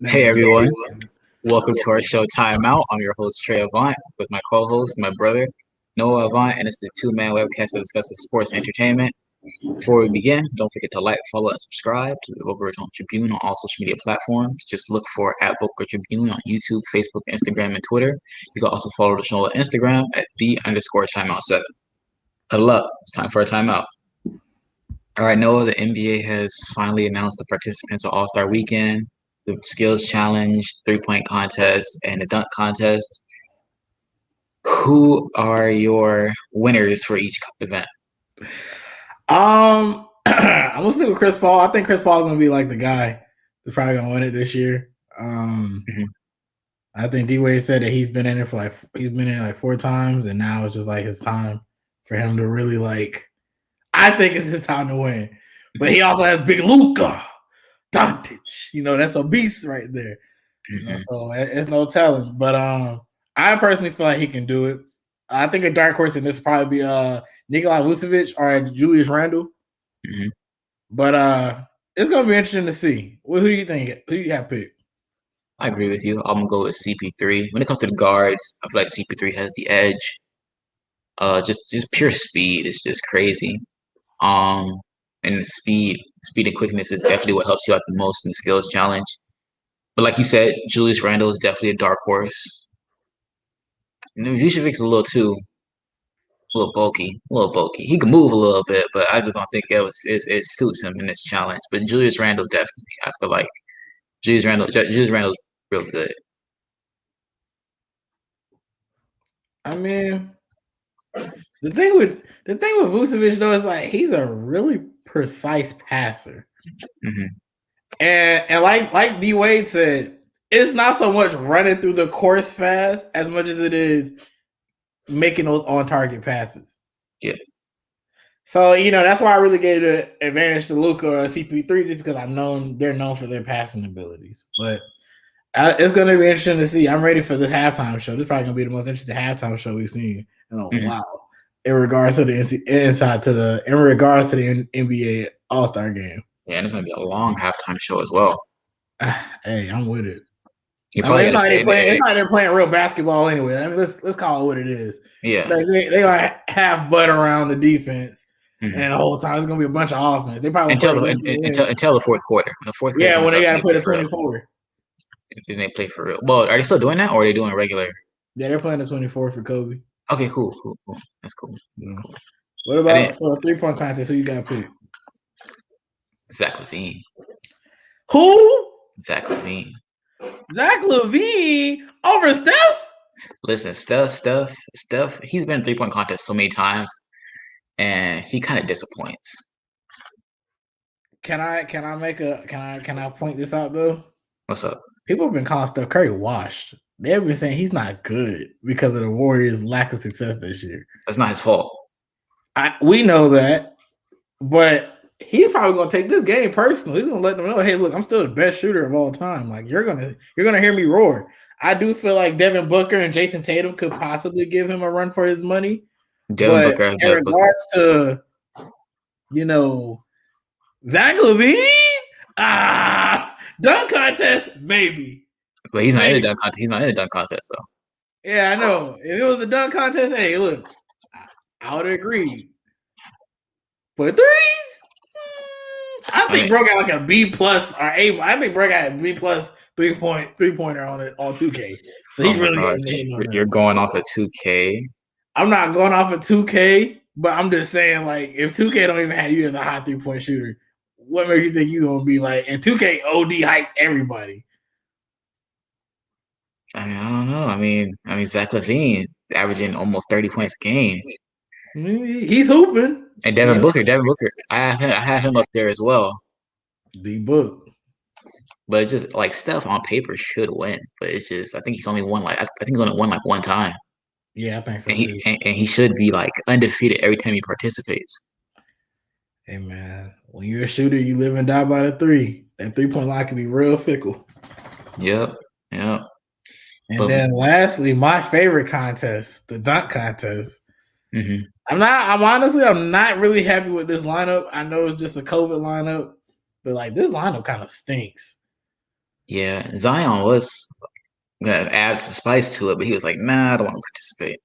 Hey everyone, welcome to our show Timeout. I'm your host Trey with my co-host, my brother Noah Avant, and it's a two-man webcast that discusses sports and entertainment. Before we begin, don't forget to like, follow, and subscribe to the Boca Raton Tribune on all social media platforms. Just look for at Boca Tribune on YouTube, Facebook, Instagram, and Twitter. You can also follow the show on Instagram at _timeout7. Huddle up, it's time for a timeout. All right, Noah, the NBA has finally announced the participants of All-Star Weekend, the skills challenge, three-point contest, and the dunk contest. Who are your winners for each event? I'm gonna stick with Chris Paul. I think Chris Paul is gonna be like the guy that's probably gonna win it this year. I think D Wade said that he's been in it like 4 times, and now it's just like his time for him to really like. I think it's his time to win, but he also has big Luka Doncic. You know, that's a beast right there. You know, so it's no telling. But I personally feel like he can do it. I think a dark horse in this would probably be Nikola Vucevic or Julius Randle. But it's gonna be interesting to see. Who do you think? Who do you have picked? I agree with you. I'm gonna go with CP3. When it comes to the guards, I feel like CP3 has the edge. Just pure speed is just crazy. And the speed and quickness is definitely what helps you out the most in the skills challenge. But like you said, Julius Randle is definitely a dark horse. And Vucevic's a little bulky, a little bulky. He can move a little bit, but I just don't think it suits him in this challenge. But Julius Randle definitely, I feel like Julius Randle's real good. I mean, the thing with Vucevic though is like he's a really precise passer, and like D Wade said, it's not so much running through the course fast as much as it is making those on target passes. Yeah. So that's why I really gave the advantage to Luka or CP3 just because they're known for their passing abilities. But it's going to be interesting to see. I'm ready for this halftime show. This is probably going to be the most interesting halftime show we've seen in a while. In regards to the NBA All-Star game. Yeah, and it's going to be a long halftime show as well. Hey, I'm with it. It's like they're playing real basketball anyway. I mean, let's call it what it is. Yeah, like they gonna half butt around the defense, and the whole time it's gonna be a bunch of offense. They probably until the fourth quarter. Yeah, when they got to play the 24. If they play for real. Well, are they still doing that, or are they doing regular? Yeah, they're playing the 24 for Kobe. Okay, cool. That's cool. Cool. What about for the 3-point contest? Who you got picked? Zach LaVine. Who? Zach LaVine. Zach LaVine over Steph? Listen, Steph, he's been in 3-point contest so many times, and he kind of disappoints. Can I point this out though? What's up? People have been calling Steph Curry washed. They've been saying he's not good because of the Warriors' lack of success this year. That's not his fault. We know that, but he's probably gonna take this game personally. He's gonna let them know, hey, look, I'm still the best shooter of all time. Like you're gonna hear me roar. I do feel like Devin Booker and Jason Tatum could possibly give him a run for his money. In regards to Zach LaVine, dunk contest maybe. But he's not in the dunk contest. He's not in the dunk contest though. Yeah, I know. If it was a dunk contest, hey, look, I would agree. For threes, I think bro got like a B plus or A. I think bro got a B plus 3-pointer on 2K. So he You're going off of 2K. I'm not going off of 2K, but I'm just saying, like, if 2K don't even have you as a high 3-point shooter, what makes you think you're gonna be like? And 2K OD hypes everybody. I mean, I don't know. I mean, Zach LaVine averaging almost 30 points a game. He's hooping. And Devin Booker. I had him up there as well. D-Book. But it's just like Steph on paper should win, but it's just I think he's only won one time. Yeah, I think so and too. And he should be like undefeated every time he participates. Hey man, when you're a shooter, you live and die by the 3. That 3-point line can be real fickle. Yep. And then lastly, my favorite contest, the dunk contest. I'm not really happy with this lineup. I know it's just a COVID lineup, but like this lineup kind of stinks. Yeah, Zion was gonna add some spice to it, but he was like, "Nah, I don't want to participate."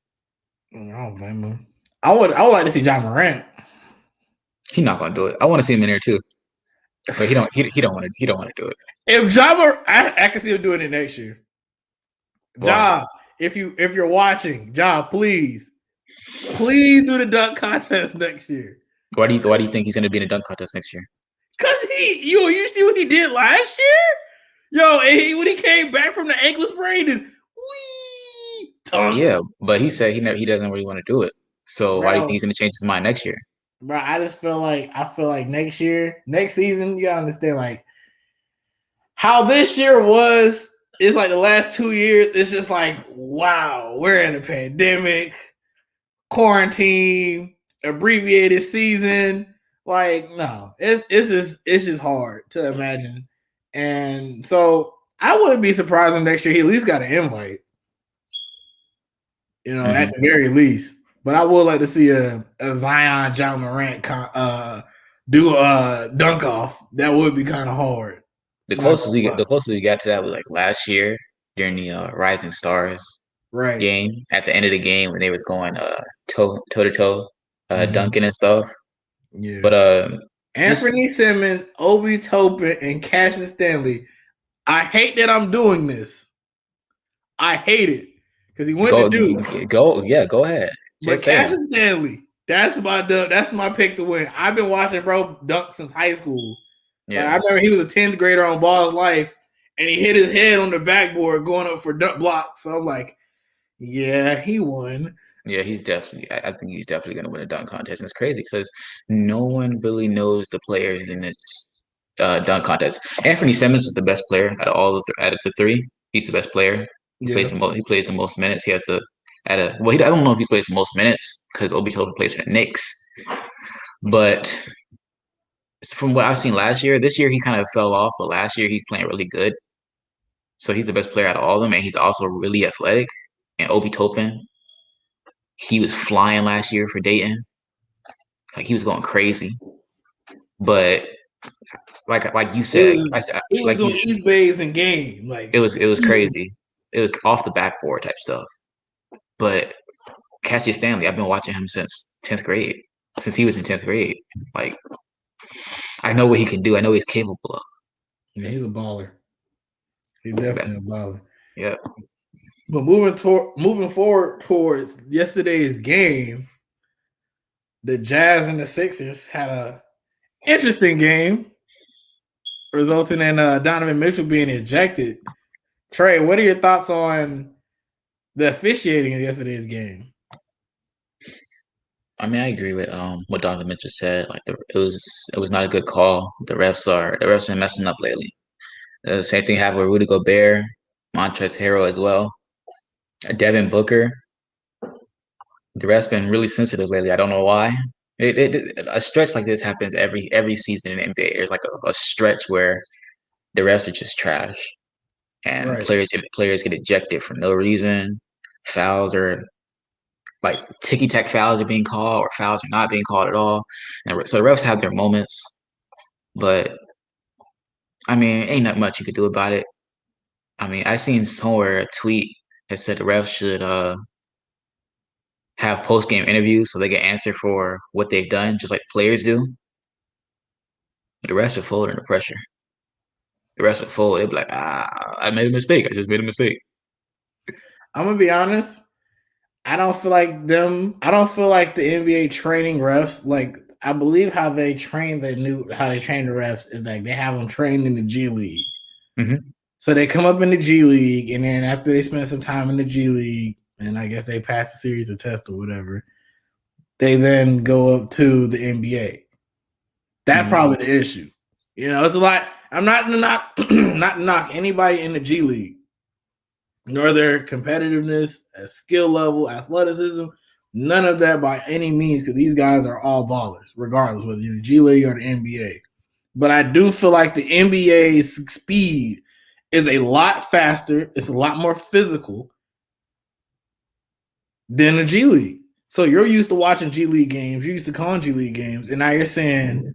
I don't blame him. I would like to see John Morant. He's not gonna do it. I want to see him in there too, but he don't. He don't want to. He don't want to do it. If John Morant, I can see him doing it next year. Why? Ja, if you're watching, Ja, please do the dunk contest next year. Why do you think he's gonna be in a dunk contest next year? Cause you see what he did last year? Yo, and when he came back from the ankle sprain, is wee dunk. Yeah, but he said he doesn't really want to do it. So why do you think Bro, he's gonna change his mind next year? bro, I feel like next season, you gotta understand like how this year was. It's like the last 2 years. It's just like, wow, we're in a pandemic, quarantine, abbreviated season. Like, no, it's just hard to imagine. And so I wouldn't be surprised if next year he at least got an invite. At the very least. But I would like to see a Zion John Morant do a dunk off. That would be kind of hard. The closest we got to that was like last year during the Rising Stars Right. game at the end of the game when they was going toe to toe, dunking and stuff. Yeah. But Anthony Simmons, Obi Toppin, and Cassius Stanley. I hate that I'm doing this. I hate it because he went to Duke. Go ahead. But Cassius Stanley, that's my pick to win. I've been watching bro dunk since high school. Yeah, like, I remember he was a 10th grader on Ball's Life, and he hit his head on the backboard going up for dunk blocks. So I'm like, yeah, he won. Yeah, he's definitely. I think he's definitely going to win a dunk contest. And it's crazy because no one really knows the players in this dunk contest. Anthony Simmons is the best player out of all out of the three. He's the best player. He plays the most. He plays the most minutes. He has the I don't know if he plays the most minutes because Obi Toppin plays for the Knicks. But from what I've seen last year, this year he kind of fell off. But last year he's playing really good. So he's the best player out of all of them, and he's also really athletic. And Obi Toppin, he was flying last year for Dayton. Like he was going crazy. But like you said, he was doing East Bays in game. Like it was crazy. It was off the backboard type stuff. But Cassius Stanley, I've been watching him since 10th grade. Since he was in 10th grade. Like I know what he can do. I know he's capable of. Yeah, he's a baller. He's definitely a baller. Yeah. But moving forward towards yesterday's game, the Jazz and the Sixers had a interesting game, resulting in Donovan Mitchell being ejected. Trey, what are your thoughts on the officiating in yesterday's game? I mean, I agree with what Donovan Mitchell said. Like it was not a good call. The refs are messing up lately. The same thing happened with Rudy Gobert, Montrezl Harrell as well. Devin Booker. The refs been really sensitive lately. I don't know why. A stretch like this happens every season in the NBA. There's like a stretch where the refs are just trash, and players get ejected for no reason. Fouls are like ticky-tack fouls are being called, or fouls are not being called at all. And so the refs have their moments, but I mean, ain't not much you could do about it. I mean, I seen somewhere a tweet that said the refs should have post-game interviews so they can answer for what they've done, just like players do. The refs are fold under pressure. The refs would fold. They'd be like, I made a mistake. I just made a mistake. I'm gonna be honest. I don't feel like the NBA training refs. Like I believe how they train the refs is like they have them trained in the G League. Mm-hmm. So they come up in the G League, and then after they spend some time in the G League, and I guess they pass a series of tests or whatever, they then go up to the NBA. That's probably the issue. It's a lot. I'm not knock anybody in the G League, nor their competitiveness, skill level, athleticism, none of that by any means, because these guys are all ballers, regardless whether you're in the G League or the NBA. But I do feel like the NBA's speed is a lot faster. It's a lot more physical than the G League. So you're used to watching G League games. You're used to calling G League games. And now you're saying,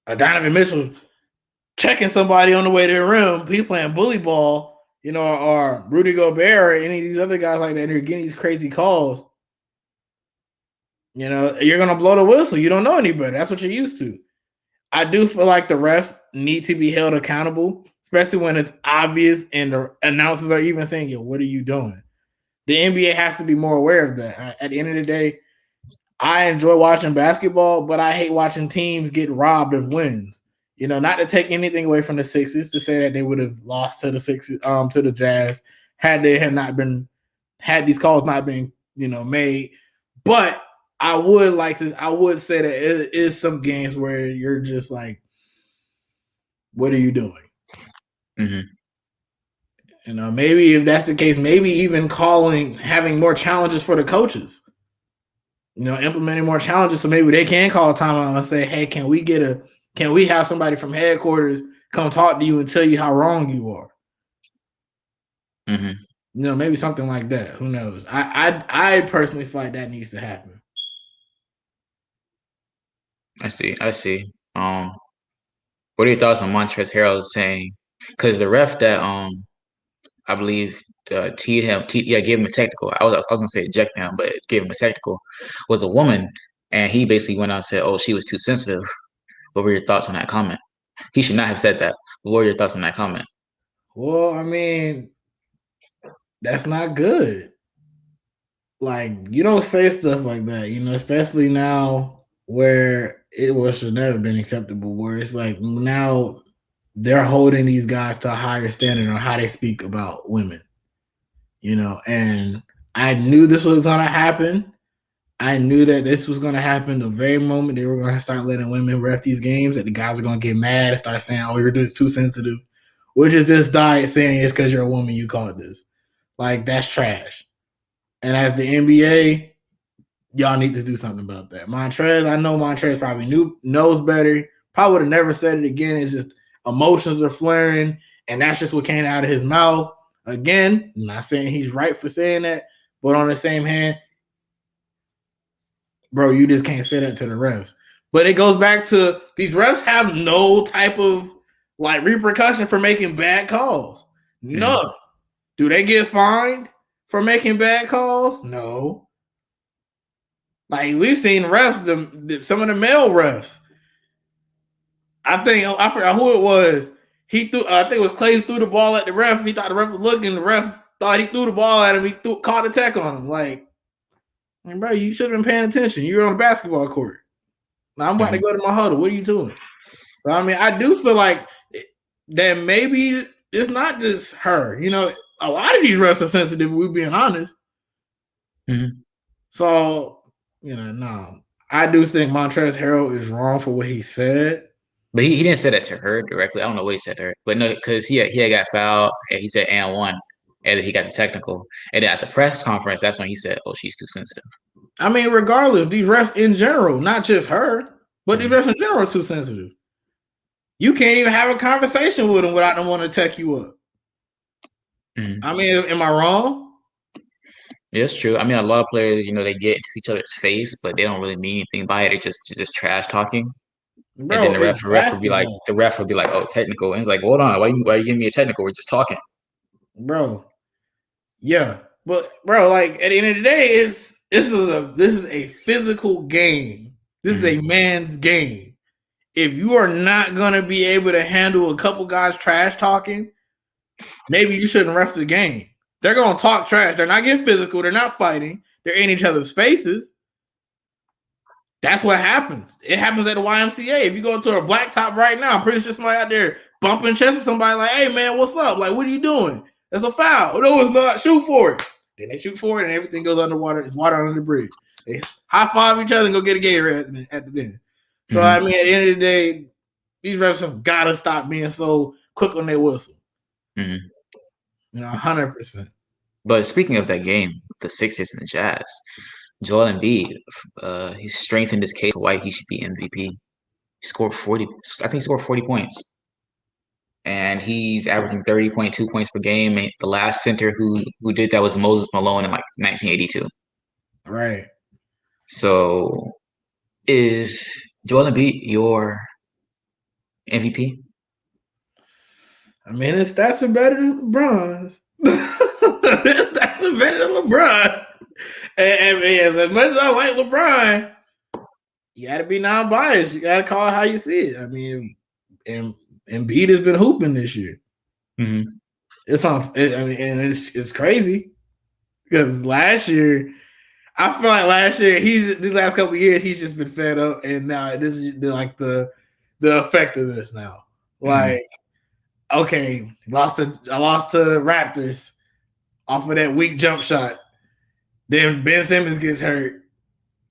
Donovan Mitchell checking somebody on the way to the rim, he playing bully ball, or Rudy Gobert or any of these other guys like that, and they're getting these crazy calls, you're gonna blow the whistle. You don't know any better. That's what you're used to. I do feel like the refs need to be held accountable, especially when it's obvious and the announcers are even saying, "Yo, what are you doing?" The NBA has to be more aware of that. At the end of the day, I enjoy watching basketball, but I hate watching teams get robbed of wins. Not to take anything away from the Sixers, to say that they would have lost to the Sixers, to the Jazz, had these calls not been, made. But I would say that it is some games where you're just like, what are you doing? Mm-hmm. Maybe if that's the case, maybe even having more challenges for the coaches. Implementing more challenges so maybe they can call a timeout and say, "Hey, can we have somebody from headquarters come talk to you and tell you how wrong you are?" Mm-hmm. Maybe something like that. Who knows? I personally feel like that needs to happen. I see. What are your thoughts on Montrezl Harrell saying? Because the ref that I believe gave him a technical. I was gonna say eject him, but gave him a technical. Was a woman, and he basically went out and said, "Oh, she was too sensitive." What were your thoughts on that comment? He should not have said that. What were your thoughts on that comment? Well, I mean, that's not good. Like, you don't say stuff like that, especially now where should never been acceptable. Where it's like now they're holding these guys to a higher standard on how they speak about women, and I knew this was going to happen. I knew that this was going to happen the very moment they were going to start letting women ref these games, that the guys are going to get mad and start saying, "Oh, you're doing too sensitive," which is this diet saying it's because you're a woman you called this. Like, that's trash. And as the NBA, y'all need to do something about that. Montrez, I know Montrez probably knows better. Probably would have never said it again. It's just emotions are flaring, and that's just what came out of his mouth. Again, I'm not saying he's right for saying that, but on the same hand, bro, you just can't say that to the refs. But it goes back to these refs have no type of repercussion for making bad calls. None. Mm-hmm. Do they get fined for making bad calls? No. Like, we've seen refs, some of the male refs. I forgot who it was. He threw. I think it was Clay who threw the ball at the ref. He thought the ref was looking. The ref thought he threw the ball at him. He caught a tech on him. Like, bro, you should have been paying attention. You're on a basketball court. Now I'm about to go to my huddle. What are you doing? So, I mean, I do feel like that maybe it's not just her. A lot of these refs are sensitive, if we're being honest. Mm-hmm. So, no. I do think Montrezl Harrell is wrong for what he said. But he didn't say that to her directly. I don't know what he said to her. But no, because he had got fouled, and he said and one, and then he got the technical. And then at the press conference, that's when he said, "Oh, she's too sensitive." I mean, regardless, these refs in general, not just her, but these refs in general are too sensitive. You can't even have a conversation with them without them wanting to tech you up. Mm-hmm. I mean, am I wrong? Yeah, it's true. I mean, a lot of players, they get into each other's face, but they don't really mean anything by it. They're just trash talking. Bro, and then the ref would be like, "Oh, technical." And it's like, "Hold on, why are you giving me a technical? We're just talking." Bro. Yeah. But bro, like, at the end of the day, this is a physical game. This is a man's game. If you are not gonna be able to handle a couple guys trash talking, maybe you shouldn't ref the game. They're gonna talk trash. They're not getting physical. They're not fighting. They're in each other's faces. That's what happens. It happens at the YMCA. If you go to a blacktop right now, I'm pretty sure somebody out there bumping chest with somebody like, "Hey man, what's up? Like, what are you doing? That's a foul." No, it's not. Shoot for it. Then they shoot for it, and everything goes underwater. It's water under the bridge. They high five each other and go get a Gatorade at the end. So I mean, at the end of the day, these refs have got to stop being so quick on their whistle. 100%. But speaking of that game, the Sixers and the Jazz, Joel Embiid, he strengthened his case for why he should be MVP. He scored 40. I think he scored 40 points. And he's averaging 30.2 points per game. And the last center who did that was Moses Malone in like 1982. Right. So is Joel Embiid your MVP? I mean, his stats are better than LeBron's. His stats are better than LeBron. And as much as I like LeBron, you got to be non-biased. You got to call it how you see it. I mean, and Embiid has been hooping this year. Mm-hmm. It's crazy because last year, I feel like last year these last couple of years he's just been fed up, and now this is like the effect of this now. Like, okay, I lost to Raptors off of that weak jump shot. Then Ben Simmons gets hurt.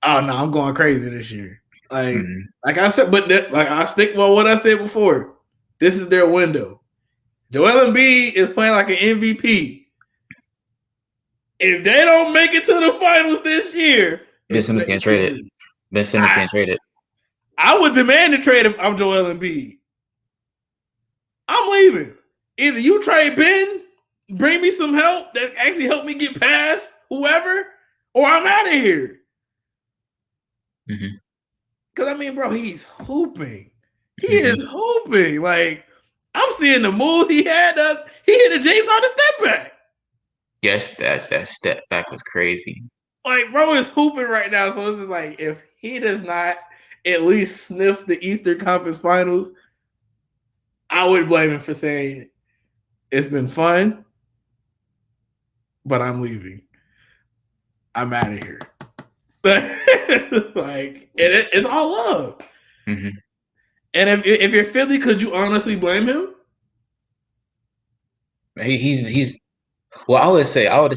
Oh no, I'm going crazy this year. Like I said, but like I stick with what I said before. This is their window. Joel Embiid is playing like an MVP. If they don't make it to the finals this year, Ben Simmons can't trade it. Ben Simmons can't trade it. I would demand a trade if I'm Joel Embiid. I'm leaving. Either you trade Ben, bring me some help that actually help me get past whoever, or I'm out of here. Because, I mean, bro, he's hooping. He is hooping. Like, I'm seeing the moves he had. He hit a James Harden step back. Yes, that step back was crazy. Like, bro is hooping right now. So it's just like, if he does not at least sniff the Eastern Conference Finals, I would blame him for saying it's been fun, but I'm leaving. I'm out of here. Like, it's all love. And if you're Philly, could you honestly blame him? He's well, I would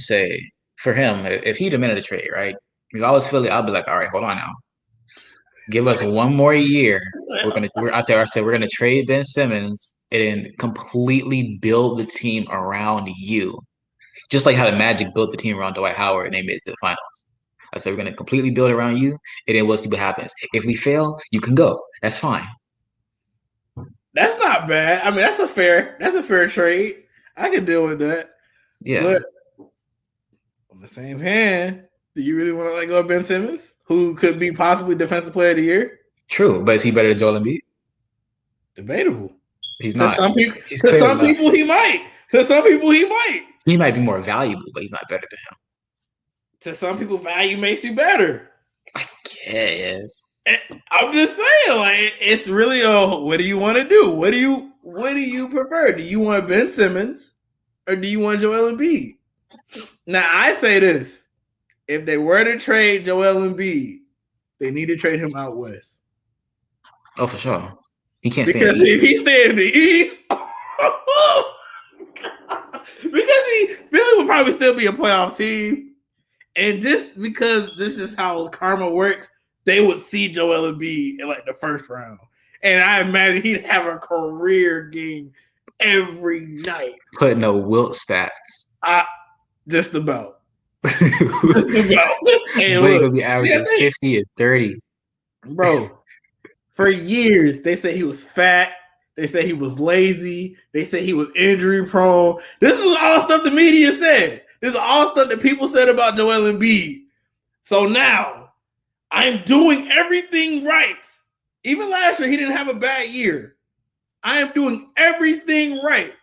say for him, if he demanded a trade, right? If I was Philly, I'd be like, all right, hold on now. Give us one more year. I said we're gonna trade Ben Simmons and completely build the team around you. Just like how the Magic built the team around Dwight Howard and they made it to the finals. I said we're gonna completely build around you, and then we'll see what happens. If we fail, you can go. That's fine. That's not bad. I mean, that's a fair trade. I can deal with that. Yeah. But on the same hand, do you really want to let go of Ben Simmons, who could be possibly Defensive Player of the Year? True, but is he better than Joel Embiid? Debatable. He's not. Some people, he might. To some people, he might. He might be more valuable, but he's not better than him. To some people, value makes you better. I guess. I'm just saying, like, it's really what do you want to do? What do you prefer? Do you want Ben Simmons or do you want Joel Embiid? Now, I say this. If they were to trade Joel Embiid, they need to trade him out west. Oh, for sure. He can't stay because if he stay in the East, because Philly would probably still be a playoff team. And just because this is how karma works, they would see Joel Embiid in like the first round. And I imagine he'd have a career game every night. Putting up Wilt stats. Just about. Just about. Hey, look, gonna be averaging 50 and 30. Bro, for years, they said he was fat. They said he was lazy. They said he was injury prone. This is all stuff the media said. This is all stuff that people said about Joel Embiid. So now, I'm doing everything right. Even last year, he didn't have a bad year. I am doing everything right.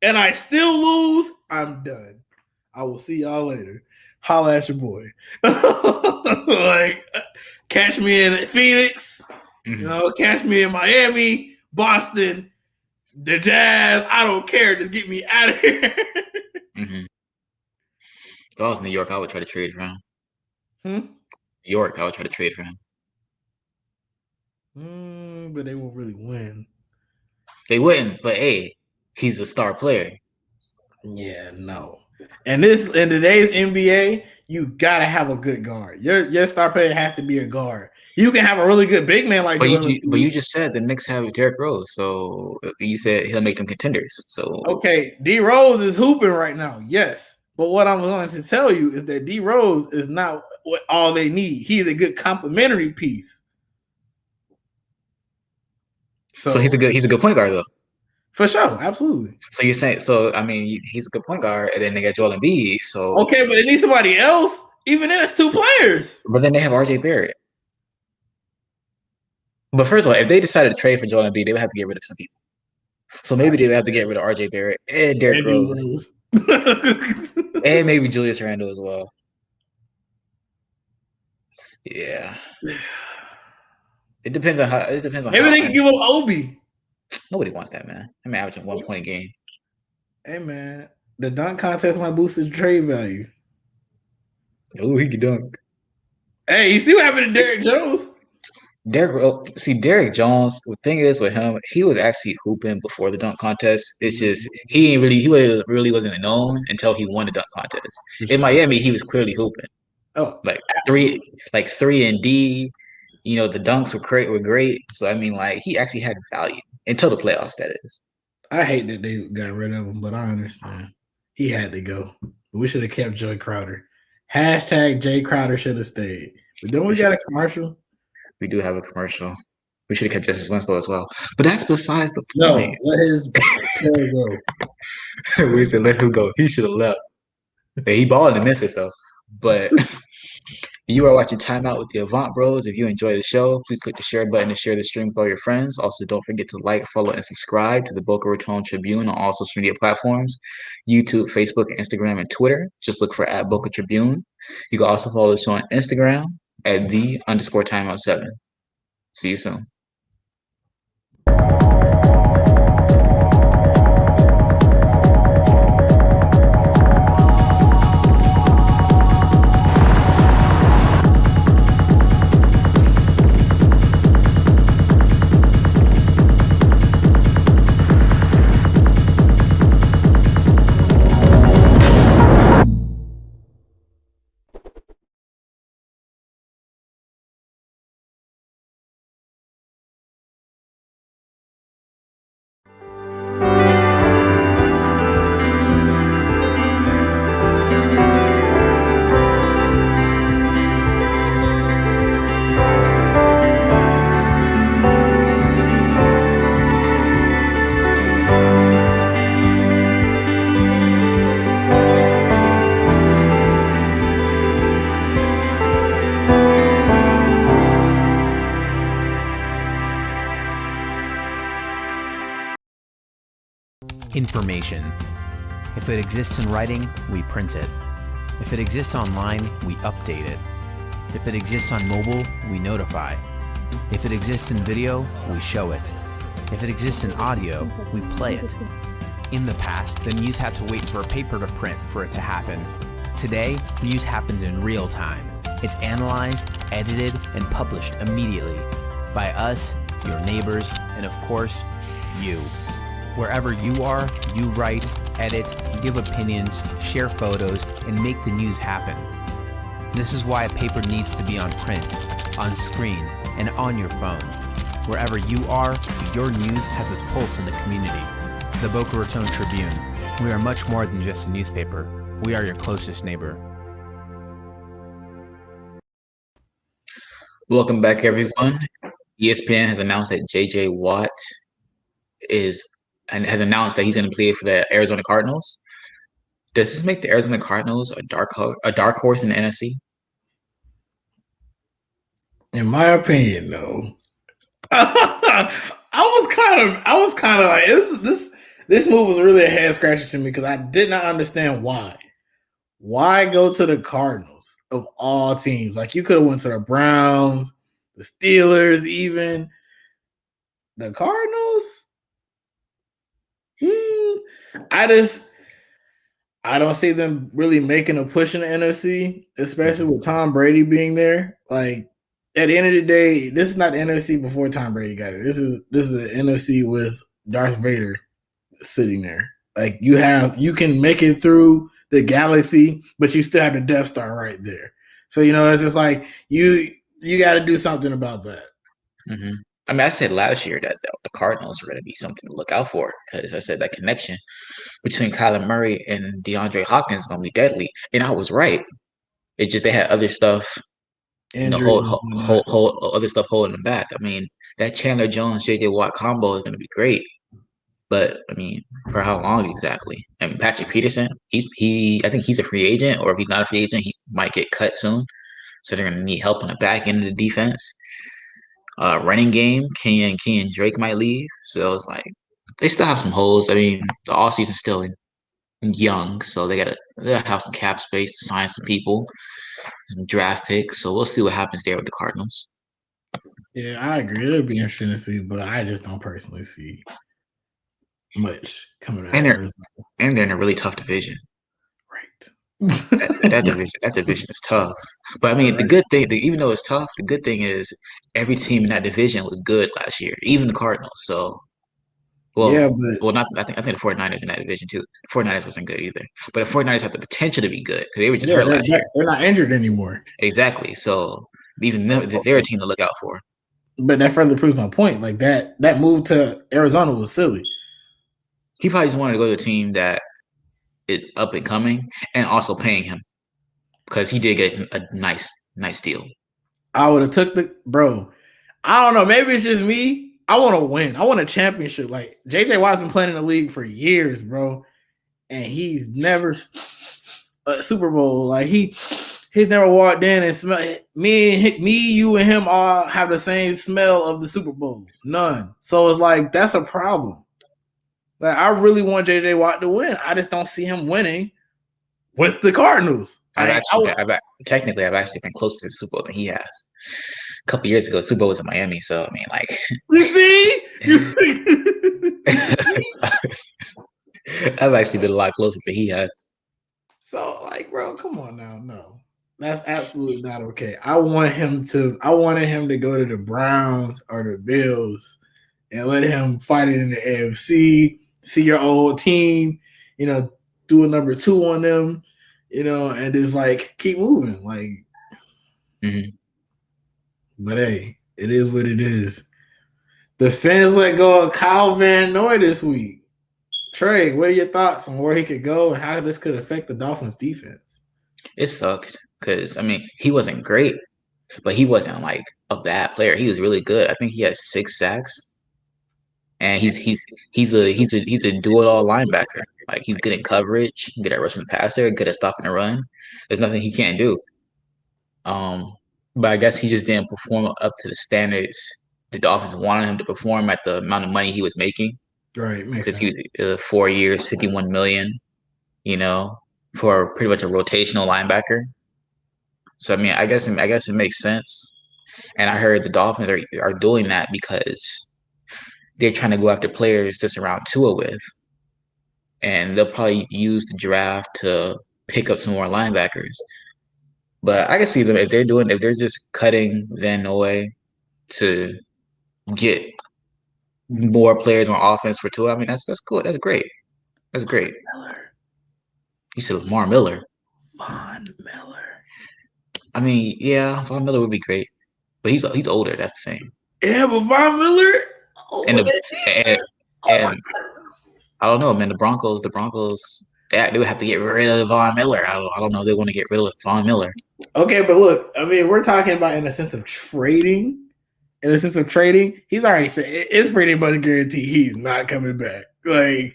And I still lose. I'm done. I will see y'all later. Holla at your boy. Like, catch me in Phoenix. Catch me in Miami, Boston, the Jazz. I don't care. Just get me out of here. If I was in New York, I would try to trade for him. New York, I would try to trade for him. But they won't really win. They wouldn't, but hey, he's a star player. Yeah, no. And in today's NBA, you gotta have a good guard. Your star player has to be a guard. You can have a really good big man like But you just said the Knicks have Derrick Rose, so you said he'll make them contenders. So okay, D Rose is hooping right now, yes. But what I'm going to tell you is that D Rose is not what all they need. He's a good complementary piece. So he's a good point guard though. For sure, absolutely. So you're saying he's a good point guard, and then they got Joel Embiid. So okay, but they need somebody else. Even then, it's two players. But then they have RJ Barrett. But first of all, if they decided to trade for Joel Embiid, they would have to get rid of some people. So maybe they would have to get rid of RJ Barrett and Derrick Rose. And maybe Julius Randle as well. Yeah. It depends on how. Maybe they can give up Obi. Nobody wants that, man. I'm averaging 1 point a game. Hey, man, the dunk contest might boost his trade value. Oh, he can dunk. Hey, you see what happened to Derrick Jones? Derrick Jones. The thing is with him, he was actually hooping before the dunk contest. It's just he really wasn't known until he won the dunk contest. In Miami, he was clearly hooping. Oh, like absolutely. 3 and D. You know, the dunks were great. So I mean, like he actually had value until the playoffs. That is. I hate that they got rid of him, but I understand he had to go. We should have kept Jay Crowder. Hashtag Jay Crowder should have stayed. But then we got a commercial. We do have a commercial. We should have kept Justice Winslow as well. But that's besides the No, point. let his tail go. We said let him go. He should have left. He balled in Memphis though. But you are watching Timeout with the Avant Bros. If you enjoy the show, please click the share button to share the stream with all your friends. Also, don't forget to like, follow, and subscribe to the Boca Raton Tribune on all social media platforms: YouTube, Facebook, Instagram, and Twitter. Just look for @Boca Tribune. You can also follow the show on Instagram at @the_timeout7. See you soon. Information. If it exists in writing, we print it. If it exists online, we update it. If it exists on mobile, we notify. If it exists in video, we show it. If it exists in audio, we play it. In the past, the news had to wait for a paper to print for it to happen. Today, news happens in real time. It's analyzed, edited, and published immediately by us, your neighbors, and of course, you. Wherever you are, you write, edit, give opinions, share photos, and make the news happen. This is why a paper needs to be on print, on screen, and on your phone. Wherever you are, your news has its pulse in the community. The Boca Raton Tribune. We are much more than just a newspaper. We are your closest neighbor. Welcome back, everyone. ESPN has announced that J.J. Watt has announced that he's going to play for the Arizona Cardinals. Does this make the Arizona Cardinals a dark horse in the NFC? In my opinion, no. I was kind of like this move was really a head scratcher to me because I did not understand why. Why go to the Cardinals of all teams? Like you could have went to the Browns, the Steelers, even the Cardinals. I don't see them really making a push in the NFC, especially with Tom Brady being there. Like at the end of the day, this is not the NFC before Tom Brady got it. This is an NFC with Darth Vader sitting there. Like you can make it through the galaxy, but you still have the Death Star right there. So it's just like you got to do something about that. Mm-hmm. I mean, I said last year that the Cardinals were going to be something to look out for because I said that connection between Kyler Murray and DeAndre Hopkins is going to be deadly, and I was right. It just they had other stuff, other stuff holding them back. I mean, that Chandler Jones J.J. Watt combo is going to be great, but I mean, for how long exactly? And Patrick Peterson, I think he's a free agent, or if he's not a free agent, he might get cut soon. So they're going to need help on the back end of the defense. Running game, Kenyon Drake might leave. So it's like They still have some holes. I mean, the off season's still young, so they'll have some cap space to sign some people, some draft picks. So we'll see what happens there with the Cardinals. Yeah, I agree. It'll be interesting to see, but I just don't personally see much coming out of And they're Arizona. and they're in a really tough division. Right. That division is tough. But I mean, the Right. good thing, even though it's tough, the good thing is every team in that division was good last year, even the Cardinals. So, Yeah, well, but not. I think the 49ers in that division too. The 49ers wasn't good either, but the 49ers have the potential to be good because they were just yeah, hurt last year. they're not injured anymore. Exactly. So even them, they're a team to look out for. But that further proves my point. Like that move to Arizona was silly. He probably just wanted to go to a team that is up and coming and also paying him because he did get a nice deal. I would have took the bro. I don't know. Maybe it's just me. I want to win. I want a championship. Like JJ Watt's been playing in the league for years, bro, and he's never a Super Bowl. Like he's never walked in and smell me, you, and him all have the same smell of the Super Bowl. None. So it's like that's a problem. Like I really want JJ Watt to win. I just don't see him winning with the Cardinals. Technically, I've actually been closer to the Super Bowl than he has. A couple years ago, Super Bowl was in Miami, so I mean, like, you see, I've actually been a lot closer than he has. So, like, bro, come on now. No, that's absolutely not okay. I wanted him to go to the Browns or the Bills and let him fight it in the AFC, see your old team, do a number 2 on them, and just like keep moving. Like, But hey, it is what it is. The fans let go of Kyle Van Noy this week. Trey, what are your thoughts on where he could go and how this could affect the Dolphins defense? It sucked because I mean he wasn't great, but he wasn't like a bad player. He was really good. I think he has 6 sacks, and he's a do it all linebacker. Like he's good at coverage, good at rushing the passer, good at stopping the run. There's nothing he can't do. But I guess he just didn't perform up to the standards the Dolphins wanted him to perform at the amount of money he was making. Right, makes Because sense. he was 4 years, 51 million. For pretty much a rotational linebacker. So I mean, I guess it makes sense. And I heard the Dolphins are doing that because they're trying to go after players to surround Tua with, and they'll probably use the draft to pick up some more linebackers. But I can see them if they're just cutting Van Noy to get more players on offense for Tua. I mean, that's cool. That's great. That's great. Miller. You said Lamar Miller. Von Miller. I mean, yeah, Von Miller would be great, but he's older. That's the thing. Yeah, but Von Miller. And I don't know, man. The Broncos, they would have to get rid of Von Miller. I don't know if they want to get rid of Von Miller. Okay, but look, I mean, we're talking about in the sense of trading. In the sense of trading, he's already said it's pretty much guaranteed he's not coming back. Like,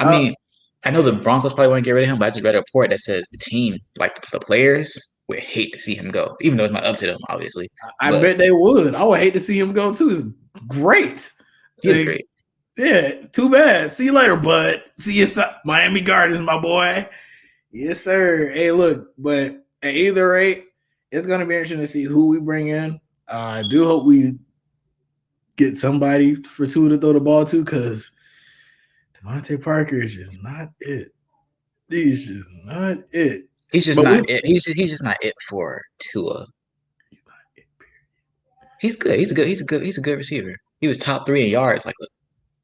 I mean, I know the Broncos probably want to get rid of him, but I just read a report that says the team, like the players, would hate to see him go, even though it's not up to them, obviously. I bet they would. I would hate to see him go too. It's great. He's great. Yeah, too bad. See you later, bud. See you, Miami Gardens, my boy. Yes, sir. Hey, look, but at either rate, it's going to be interesting to see who we bring in. I do hope we get somebody for Tua to throw the ball to, because Devontae Parker is just not it. He's just not it. He's just not it. He's just not it for Tua. He's not it. Period. He's good. He's a good receiver. He was top 3 in yards like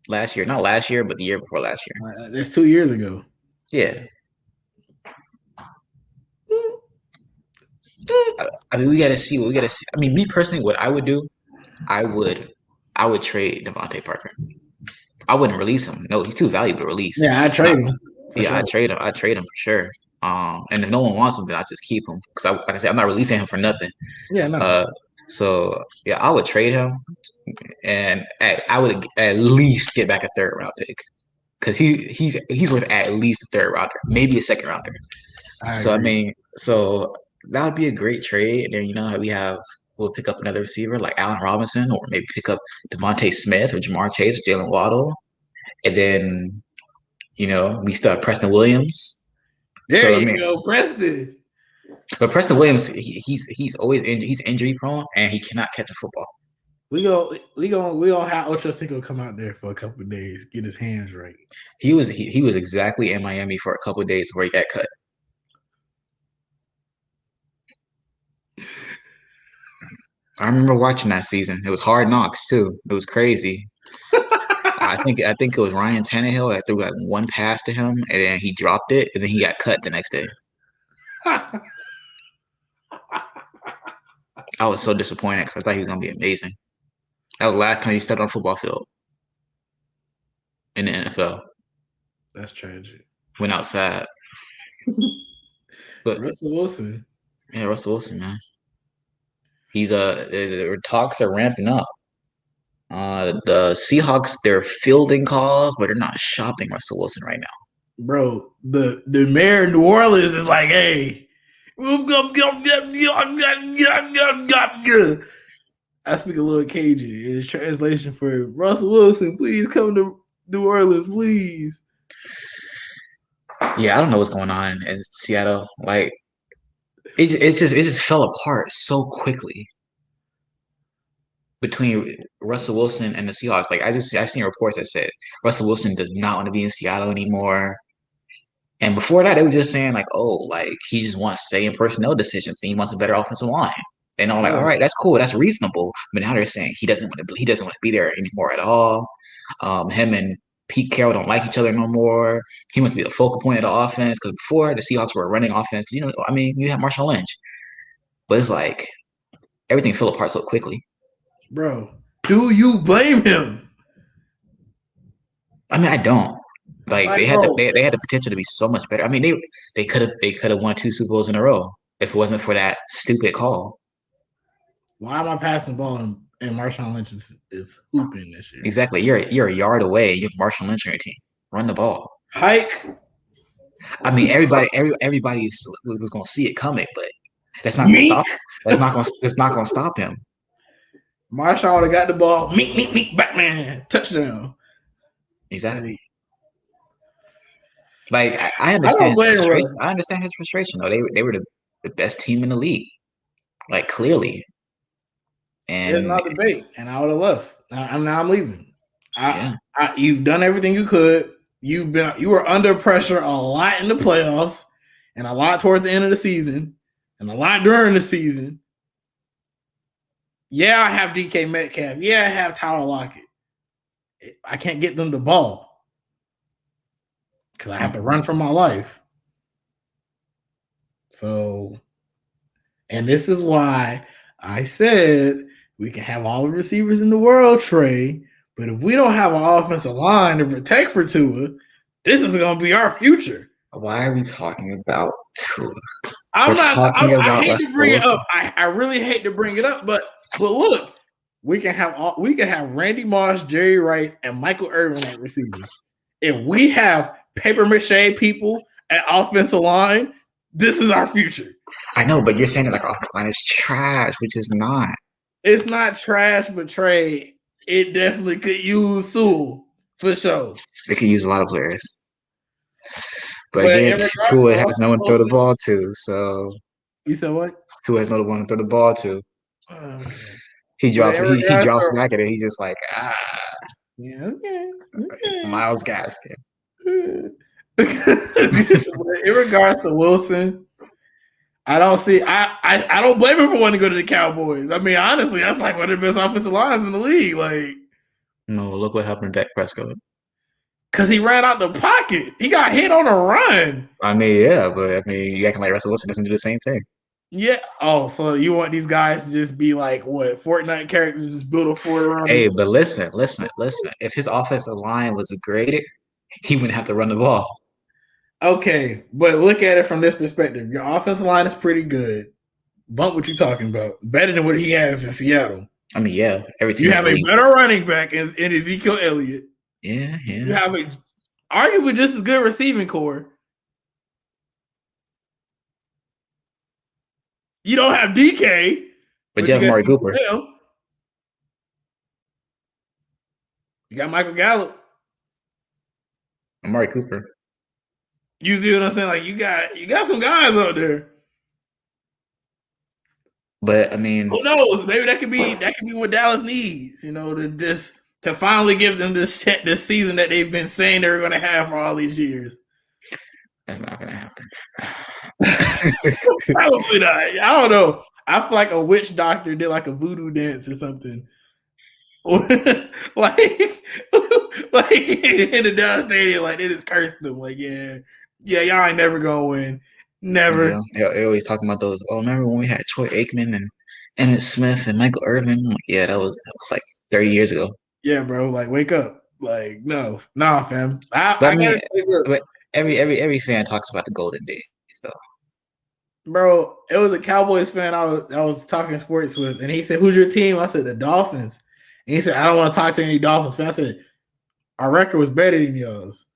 last year. Not last year, but the year before last year. That's 2 years ago. Yeah. I mean, we gotta see. I mean, me personally, what I would do, I would trade Devontae Parker. I wouldn't release him. No, he's too valuable to release. Yeah, I'd trade him. Sure. I'd trade him. I'd trade him for sure. And if no one wants him, then I just keep him because, like I said, I'm not releasing him for nothing. Yeah, no. So yeah, I would trade him, and I would at least get back a 3rd round pick because he's worth at least a 3rd rounder, maybe a 2nd rounder. I mean, so that would be a great trade. And then we'll pick up another receiver like Allen Robinson, or maybe pick up Devontae Smith or Jamar Chase or Jalen Waddle, And then, we still have Preston Williams. There you go, Preston. But Preston Williams, he's always he's injury prone and he cannot catch a football. We gonna have Ocho Cinco come out there for a couple of days, get his hands right. He was exactly in Miami for a couple of days where he got cut. I remember watching that season. It was Hard Knocks too. It was crazy. I think it was Ryan Tannehill that threw like one pass to him, and then he dropped it, and then he got cut the next day. I was so disappointed because I thought he was gonna be amazing. That was the last time he stepped on a football field in the NFL. That's tragic. Went outside. But Russell Wilson. Yeah, Russell Wilson, man. He's the talks are ramping up. The Seahawks, they're fielding calls, but they're not shopping Russell Wilson right now. Bro, the mayor of New Orleans is like, hey, I speak a little Cajun. In translation for Russell Wilson, please come to New Orleans, please. Yeah, I don't know what's going on in Seattle. Like, it just fell apart so quickly between Russell Wilson and the Seahawks. Like, I seen reports that said Russell Wilson does not want to be in Seattle anymore. And before that, they were just saying like, oh, like he just wants to stay in personnel decisions and he wants a better offensive line. And I'm like, all right, that's cool, that's reasonable. But now they're saying he doesn't want to be there anymore at all. Him and Pete Carroll don't like each other no more. He wants to be the focal point of the offense because before the Seahawks were running offense. You have Marshawn Lynch, but it's like everything fell apart so quickly. Bro, do you blame him? I mean, I don't. Like they had the potential to be so much better. I mean, they could have won 2 Super Bowls in a row if it wasn't for that stupid call. Why am I passing the ball and Marshawn Lynch is hooping this year? Exactly. You're a yard away. You have Marshawn Lynch on your team. Run the ball. Hike. I mean, everybody was gonna see it coming, but that's not gonna stop. That's not gonna stop him. Marshawn would have got the ball. Meek, Batman, touchdown. Exactly. Like I understand his frustration. I understand his frustration though. They were the best team in the league, like clearly. And there's no debate. And I would have left. Now I'm leaving. You've done everything you could. You were under pressure a lot in the playoffs, and a lot toward the end of the season, and a lot during the season. Yeah, I have DK Metcalf. Yeah, I have Tyler Lockett. I can't get them the ball because I have to run for my life. So, and this is why I said we can have all the receivers in the world, Trey, but if we don't have an offensive line to protect for Tua, this is going to be our future. Why are we talking about Tua? I hate to bring it up. I really hate to bring it up, but look, we can have Randy Moss, Jerry Rice, and Michael Irvin at receiver. If we have paper mache people at offensive line, this is our future. I know, but you're saying that like offensive line is trash, which is not. It's not trash, but Trey, it definitely could use Sewell for sure. They could use a lot of players. But again, Tua has no one to throw the ball to, so. You said what? Tua has no one to throw the ball to. Okay. He drops back at it. He's just like, Yeah, okay. Myles Gaskin. In regards to Wilson, I don't blame him for wanting to go to the Cowboys. I mean, honestly, that's like one of the best offensive lines in the league. Like, no, look what happened to Dak Prescott. Because he ran out the pocket. He got hit on a run. I mean, yeah, but you acting like Russell Wilson doesn't do the same thing. Yeah. Oh, so you want these guys to just be like what Fortnite characters, just build a fort around? Hey, but listen. If his offensive line was graded, he wouldn't have to run the ball. Okay, but look at it from this perspective. Your offensive line is pretty good. Bump what you're talking about. Better than what he has in Seattle. I mean, yeah. You have a better running back in Ezekiel Elliott. Yeah. You have a arguably just as good receiving core. You don't have DK. But you have Amari Cooper. You got Michael Gallup. Amari Cooper. You see what I'm saying? Like you got some guys out there. But I mean, Who knows? Maybe that could be what Dallas needs. To finally give them this season that they've been saying they're going to have for all these years. that's not gonna happen. Probably not. I don't know. I feel like a witch doctor did like a voodoo dance or something. like in the Dallas stadium, like they just cursed them. Like, yeah, y'all ain't never gonna win. Never. Yeah, they always talking about those. Oh, remember when we had Troy Aikman and Emmitt Smith and Michael Irvin? I'm like, yeah, that was like 30 years ago. Yeah, bro. Like, wake up. Like, no, nah, fam. But I mean, but every fan talks about the golden days, though. Bro, it was a Cowboys fan I was talking sports with, and he said, "Who's your team?" I said, "The Dolphins." And he said, "I don't want to talk to any Dolphins fans." I said, "Our record was better than yours."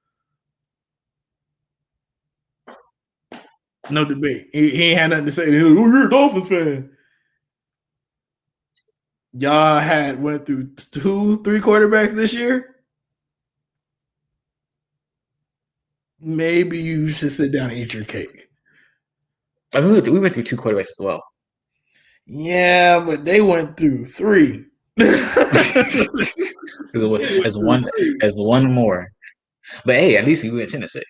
No debate. He ain't had nothing to say. Oh, you're a Dolphins fan. Y'all had went through 2-3 quarterbacks this year. Maybe you should sit down and eat your cake. I mean, we went through 2 quarterbacks as well. Yeah, but they went through 3. as one more. But hey, at least we went 10-6.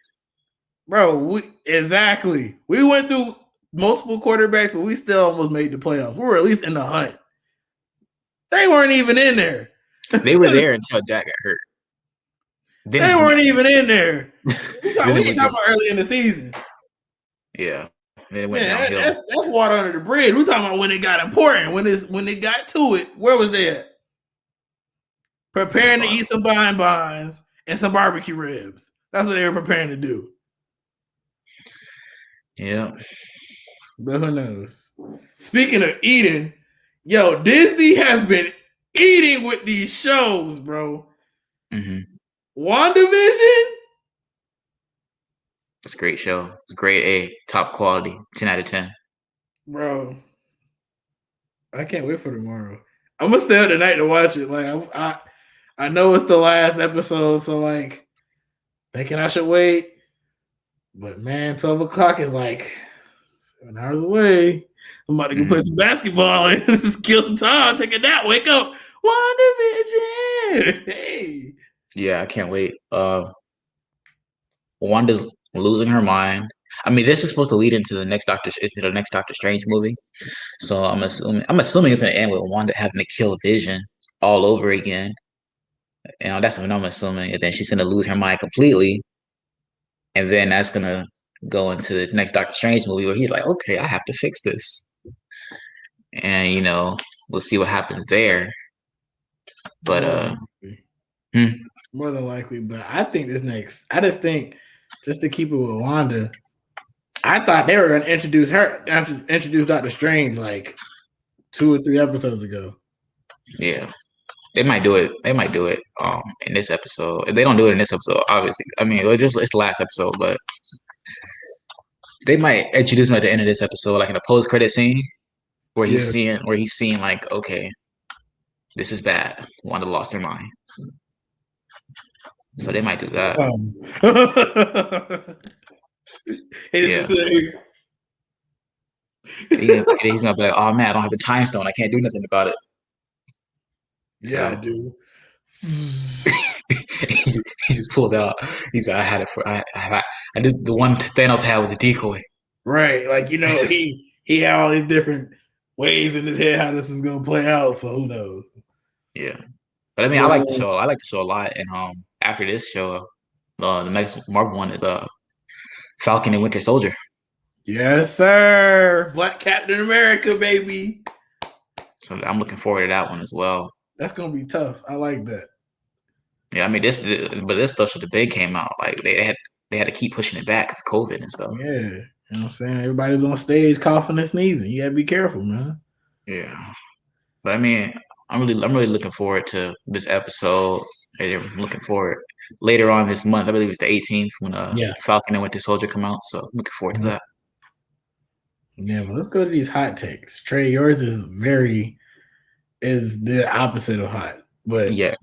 Bro, exactly. We went through multiple quarterbacks, but we still almost made the playoffs. We were at least in the hunt. They weren't even in there. They were there until Jack got hurt. They weren't even in there. We talking about early in the season. Yeah. Then it went downhill. That's water under the bridge. We're talking about when it got important. When it got to it, where was they at? Preparing to eat some bonbons and some barbecue ribs. That's what they were preparing to do. Yeah. But who knows? Speaking of eating, yo, Disney has been eating with these shows, bro. Mm-hmm. WandaVision? It's a great show. It's grade A, top quality, 10 out of 10. Bro, I can't wait for tomorrow. I'm gonna stay up tonight to watch it. Like I know it's the last episode, so like thinking I should wait. But man, 12 o'clock is like 7 hours away. I'm about to go play some basketball and just kill some time, take a nap, wake up. WandaVision. Hey. Yeah, I can't wait. Wanda's losing her mind. I mean, this is supposed to lead into the next Doctor Strange movie. So I'm assuming it's gonna end with Wanda having to kill Vision all over again. That's what I'm assuming. And then she's gonna lose her mind completely. And then that's gonna go into the next Doctor Strange movie where he's like, okay, I have to fix this. And we'll see what happens there. But more than likely, but I think I just think, just to keep it with Wanda, I thought they were going to introduce Doctor Strange like 2 or 3 episodes ago. Yeah, they might do it. In this episode. If they don't do it in this episode, obviously, I mean, it's the last episode, but they might introduce him at the end of this episode, like in a post-credit scene where he's seeing like, okay, this is bad. Wanda lost her mind. So they might do that. He's gonna be like, oh man, I don't have the time stone. I can't do nothing about it. Yeah, I do. He just pulls out. He's like, I did the one Thanos had was a decoy. Right. Like, he had all these different ways in his head how this is gonna play out, so who knows? Yeah. But I mean, I like the show. I like the show a lot. And after this show, the next Marvel one is Falcon and Winter Soldier. Yes, sir. Black Captain America, baby. So I'm looking forward to that one as well. That's gonna be tough. I like that. Yeah, I mean this stuff should have been came out. Like they had to keep pushing it back because COVID and stuff. Yeah, you know what I'm saying? Everybody's on stage coughing and sneezing. You gotta be careful, man. Yeah, but I mean, I'm really looking forward to this episode. And I'm looking forward later on this month. I believe it's the 18th when Falcon and Winter Soldier come out. So I'm looking forward to that. Yeah, but let's go to these hot takes. Trey, yours is the opposite of hot. But yeah,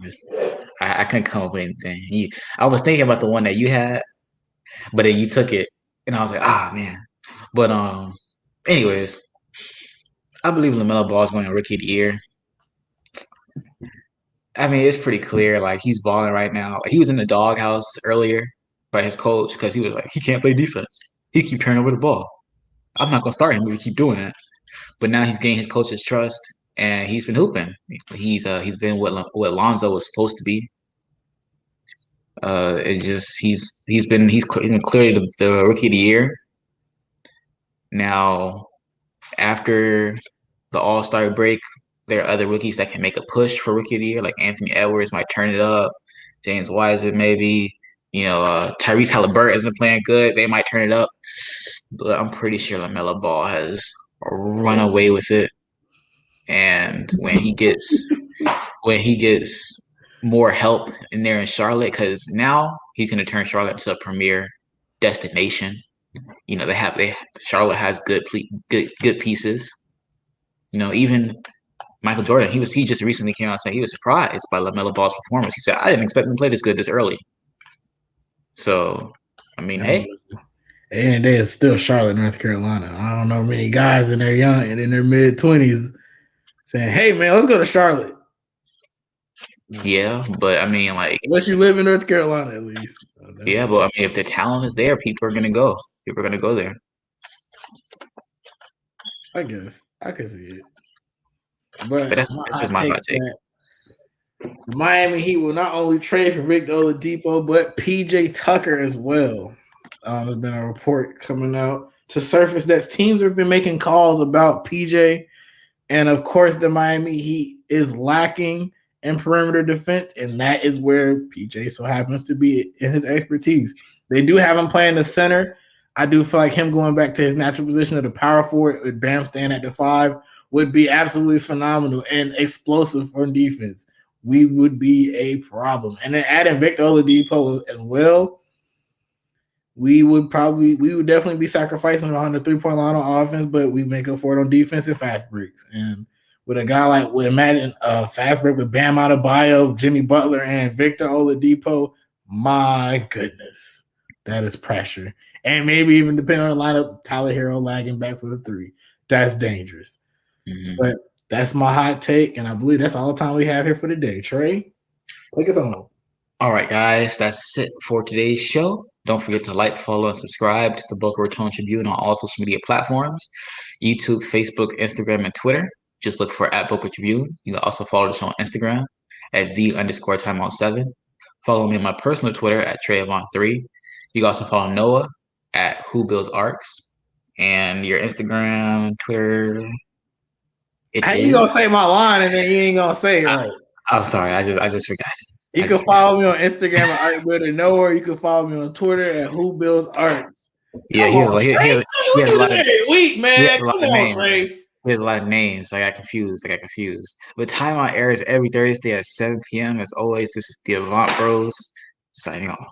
I couldn't come up with anything. I was thinking about the one that you had, but then you took it, and I was like, man. But anyways, I believe LaMelo Ball is going to Rookie of the Year. I mean, it's pretty clear. Like he's balling right now. Like, he was in the doghouse earlier by his coach because he was like, he can't play defense. He keep turning over the ball. I'm not gonna start him if he keep doing it. But now he's gained his coach's trust, and he's been hooping. He's been what Lonzo was supposed to be. It just he's been clearly the Rookie of the Year. Now, after the All-Star break, there are other rookies that can make a push for Rookie of the Year, like Anthony Edwards might turn it up, James Wiseman maybe, Tyrese Halliburton isn't playing good, they might turn it up, but I'm pretty sure LaMelo Ball has run away with it, and when he gets more help in there in Charlotte, because now he's going to turn Charlotte into a premier destination. Charlotte has good pieces. Even Michael Jordan, he just recently came out saying he was surprised by LaMelo Ball's performance. He said, I didn't expect him to play this good this early. So, I mean, hey. At the end of the day, it's still Charlotte, North Carolina. I don't know many guys in their young and in their mid-20s saying, hey, man, let's go to Charlotte. Yeah, but I mean, like, unless you live in North Carolina, at least. Yeah, but I mean, if the talent is there, people are gonna go. People are gonna go there. I guess I can see it, but that's just my hot take. The Miami Heat will not only trade for Victor Oladipo, but PJ Tucker as well. There's been a report coming out to surface that teams have been making calls about PJ, and of course, the Miami Heat is lacking in perimeter defense, and that is where PJ so happens to be in his expertise. They do have him playing the center. I do feel like him going back to his natural position of the power forward with Bam staying at the 5 would be absolutely phenomenal and explosive for defense. We would be a problem. And then adding Victor Oladipo as well, we would definitely be sacrificing on the 3-point line on offense, but we make up for it on defense and fast breaks. And with a guy like imagine fast break with Bam Adebayo, Jimmy Butler, and Victor Oladipo, my goodness, that is pressure. And maybe even depending on the lineup, Tyler Hero lagging back for the 3. That's dangerous. Mm-hmm. But that's my hot take, and I believe that's all the time we have here for today. Trey, take us on. All right, guys, that's it for today's show. Don't forget to like, follow, and subscribe to the Boca Raton Tribune on all social media platforms, YouTube, Facebook, Instagram, and Twitter. Just look for @Boca Tribune. You can also follow us on Instagram at @the_timeout7. Follow me on my personal Twitter @TreyAvant3. You can also follow Noah @WhoBuildsArcs. And your Instagram, Twitter. How you gonna say my line and then you ain't gonna say it right? I'm sorry, I just forgot. You can follow me on Instagram at ArtBuilderNoah, or you can follow me on Twitter at WhoBuildsArts. Yeah, he has a lot of week, man. Come on, names. Trey. He has a lot of names. I got confused. But Timeout airs every Thursday at 7 p.m. As always, this is the Avant Bros signing off.